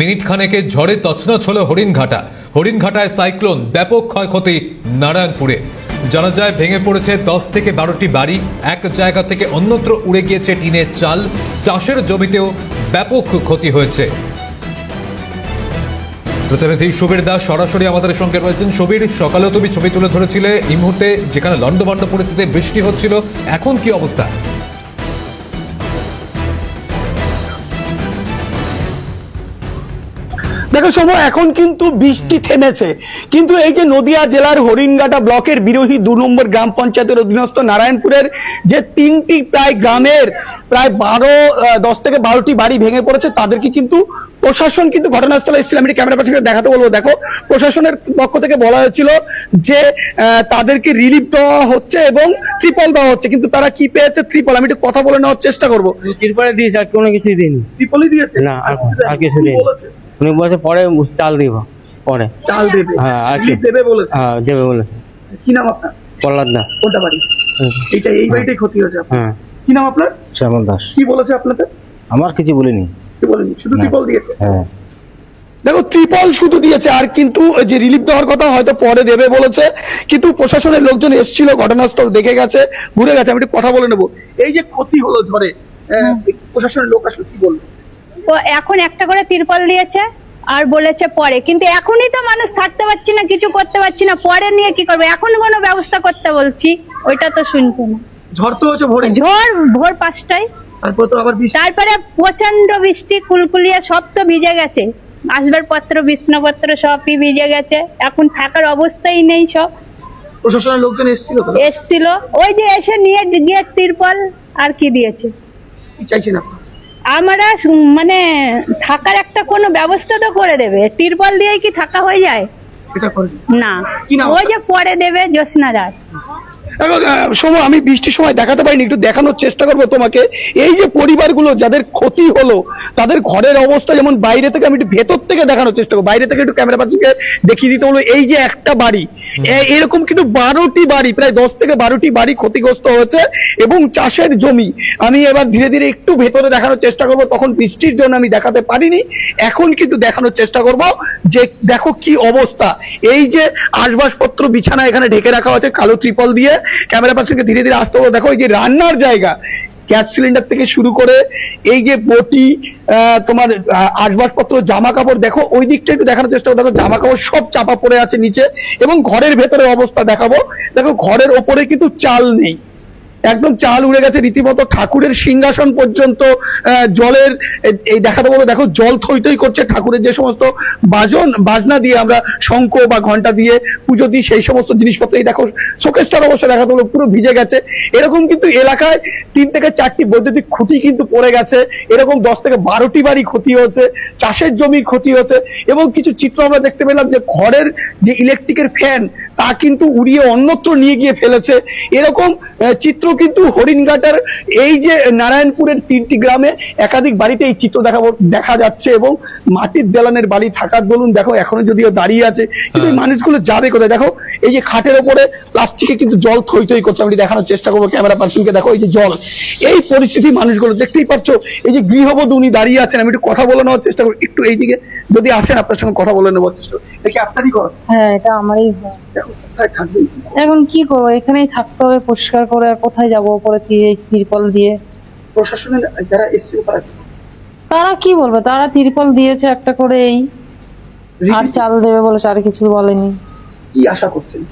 Minute খানেকে ঝড়ে তছনছ হলো হরিণঘাটায় সাইক্লোন, ব্যাপক ক্ষয়ক্ষতি নারায়ণপুরে। জানা যায় ভেঙে পড়েছে 10 থেকে 12টি বাড়ি, এক জায়গা থেকে অন্যত্র উড়ে গিয়েছে টিনের চাল, চাষের জমিতেও ব্যাপক ক্ষতি হয়েছে। প্রতিনিধি সুবীর দাস সরাসরি আমাদের সঙ্গে রয়েছেন। সুবীর, সকালেও তুমি ছবি তুলে ধরেছিলে এই মুহূর্তে যেখানে লন্ডভন্ড পরিস্থিতি, বৃষ্টি হচ্ছিল, এখন কি অবস্থা? দেখো সময় এখন কিন্তু বৃষ্টি থেমেছে, কিন্তু এই যে নদিয়া জেলার হরিণঘাটা ব্লকের বিরোহী 2 নম্বর গ্রাম পঞ্চায়েতের অধীনস্থ নারায়ণপুরের যে 3টি প্রায় গ্রামের প্রায় 10 থেকে 12টি বাড়ি ভেঙে পড়েছে, তাদেরকে কিন্তু প্রশাসন কিন্তু ঘটনাস্থলে এসেছিল। আমি ক্যামেরা পার্সনকে দেখাতে বলবো। দেখো, প্রশাসনের পক্ষ থেকে বলা হয়েছিল যে তাদেরকে রিলিফ দেওয়া হচ্ছে এবং ত্রিপল দেওয়া হচ্ছে, কিন্তু তারা কি পেয়েছে? ত্রিপল। আমি একটু কথা বলে নেওয়ার চেষ্টা করবো। ত্রিপলে দিয়েছে, আর কোনো কিছুই দিইনি। ত্রিপলই দিয়েছে না, আর কিছু দিইনি। উনি বলছে পরে চাল দিব, পরে চাল দেবে। হ্যাঁ, আর কি দেবে বলেছে? হ্যাঁ, দেবে বলেছে। কি নাম আপনার? প্রহ্লাদ দাস। কোনটা বাড়ি? এই বাড়িটাই ক্ষতি হয়েছে। হ্যাঁ। কি নাম আপনার? শ্যামল দাস। কি বলেছে আপনাদের? আমার কিছু বলিনি। কি বলেনি? শুধু ত্রিপল দিয়েছে। হ্যাঁ, দেখো, ত্রিপল শুধু দিয়েছে, আর কিন্তু যে রিলিফ দেওয়ার কথা হয়তো পরে দেবে বলেছে। কিন্তু প্রশাসনের লোকজন এসেছিল, ঘটনাস্থল দেখে গেছে, ঘুরে গেছে। আমি একটু কথা বলে নেবো। এই যে ক্ষতি হলো ঝড়ে, প্রশাসনের লোক আসলে কি বললো? এখন একটা করে ত্রিপল দিয়েছে আর বলেছে পরে, কিন্তু এখনই তো মানুষ থাকতে পারছি না, কিছু করতে পারছি না, পরে নিয়ে কি করবে? এখন কোনো ব্যবস্থা করতে বলছি, ওইটা তো শুনছে না। ঝড় তো হচ্ছে ভোরে, ঝড় ভোর 5টায়, তারপরে প্রচন্ড বৃষ্টি, কুলকুলিয়া সব তো ভিজে গেছে, আসবাবপত্র বিছনাপত্র সবই ভিজে গেছে, এখন থাকার অবস্থাই নেই। সব প্রশাসনের লোকজন এসেছিল, ওই যে এসে নিয়ে গিয়ে ত্রিপল আর কি দিয়েছে। চাইছি না আমরা মানে থাকার একটা কোনো ব্যবস্থা তো করে দেবে, ত্রিপল দিয়ে কি থাকা হয়ে যায়? না, ওই যে পরে দেবে। জ্যোৎস্না দাস। সময় আমি বৃষ্টির সময় দেখাতে পারিনি, একটু দেখানোর চেষ্টা করবো তোমাকে। এই যে পরিবারগুলো যাদের ক্ষতি হলো, তাদের ঘরের অবস্থা যেমন বাইরে থেকে, আমি একটু ভেতর থেকে দেখানোর চেষ্টা করবো। বাইরে থেকে একটু ক্যামেরা পার্সনকে দেখিয়ে দিতে হলো। এই যে একটা বাড়ি, এরকম কিন্তু 12টি বাড়ি, প্রায় 10 থেকে 12টি বাড়ি ক্ষতিগ্রস্ত হয়েছে এবং চাষের জমি। আমি এবার ধীরে ধীরে একটু ভেতরে দেখানোর চেষ্টা করবো, তখন বৃষ্টির জন্য আমি দেখাতে পারিনি। এখন কিন্তু দেখানোর চেষ্টা করব যে দেখো কি অবস্থা। এই যে আসবাবপত্র বিছানা এখানে ঢেকে রাখা হয়েছে কালো ত্রিপল দিয়ে। ক্যামেরা পার্সনকে ধীরে ধীরে আসতে হবে। দেখো, এই যে রান্নার জায়গা, গ্যাস সিলিন্ডার থেকে শুরু করে এই যে বটি, তোমার আসবাবপত্র, জামা কাপড়, দেখো ওই দিকটা একটু দেখানোর চেষ্টা করো। দেখো, জামা কাপড় সব চাপা পড়ে আছে নিচে, এবং ঘরের ভেতরের অবস্থা দেখাবো। দেখো, ঘরের ওপরে কিন্তু চাল নেই, একদম চাল উড়ে গেছে রীতিমতো। ঠাকুরের সিংহাসন পর্যন্ত জলের এই দেখাতে বলো। দেখো, জল থই থই করছে। ঠাকুরের যে সমস্ত বাজনা দিয়ে আমরা শঙ্খ বা ঘন্টা দিয়ে পুজো দিই, সেই সমস্ত জিনিসপত্র, এই দেখো শোকেসটার অবস্থা দেখাতে বলো, পুরো ভিজে গেছে। এরকম কিন্তু এলাকায় 3 থেকে 4টি বৈদ্যুতিক খুঁটি কিন্তু পড়ে গেছে। এরকম 10 থেকে 12টি বাড়ি ক্ষতি হয়েছে, চাষের জমি ক্ষতি হয়েছে। এবং কিছু চিত্র আমরা দেখতে পেলাম যে ঘরের যে ইলেকট্রিকের ফ্যান, তা কিন্তু উড়িয়ে অন্যত্র নিয়ে গিয়ে ফেলেছে। এরকম চিত্র কিন্তু হরিণঘাটার এই যে নারায়ণপুরের 3টি গ্রামে একাধিক বাড়িতে এই চিত্র দেখা যাচ্ছে। এবং মাটির দেলানের বাড়ি থাকার দরুন দেখো এখনো যদিও দাঁড়িয়ে আছে, কিন্তু এই মানুষগুলো যাবে কোথায়? দেখো, এই যে খাটের ওপরে প্লাস্টিকে কিন্তু জল থই থই করছে। আমি দেখানোর চেষ্টা করবো ক্যামেরা পার্সনকে। দেখো, এই যে জল, এই পরিস্থিতি মানুষগুলো দেখতেই পাচ্ছ। এই যে গৃহবধূ উনি দাঁড়িয়ে আছেন, আমি একটু কথা বলে নেওয়ার চেষ্টা করবো। একটু এইদিকে যদি আসেন, আপনার সঙ্গে কথা বলে নেওয়ার চেষ্টা করবো। এটা কি আপনারই ঘর? হ্যাঁ, এটা আমারই ঘর। এখন কি করবো? এখানেই থাকতে হবে পরিষ্কার করে। আর কোথায় যাবো? উপরে ত্রিপল দিয়ে। প্রশাসনের যারা এসেছিল তারা কি বলবে? তারা ত্রিপল দিয়েছে একটা করে, এই আর চাল দেবে বলেছে, আর কিছু বলেনি। কি আশা করছেন?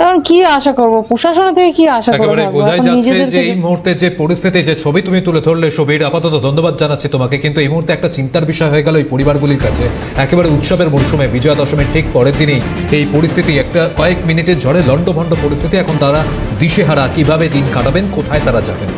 এখন কি আশা করবো? প্রশাসনের থেকে কি আশা করবো? একেবারে বোঝাই যাচ্ছে যে এই মুহূর্তে যে পরিস্থিতি, যে ছবি তুমি তুলে ধরলে সুবীর, আপাতত ধন্যবাদ জানাচ্ছি তোমাকে। কিন্তু এই মুহূর্তে একটা চিন্তার বিষয় হয়ে গেল এই পরিবারগুলির কাছে। একেবারে উৎসবের মরশুমে, বিজয়া দশমীর ঠিক পরের দিনেই এই পরিস্থিতি, একটা কয়েক মিনিটের ঝড়ে লন্ডভন্ড পরিস্থিতি। এখন তারা দিশেহারা, কিভাবে দিন কাটাবেন, কোথায় তারা যাবেন।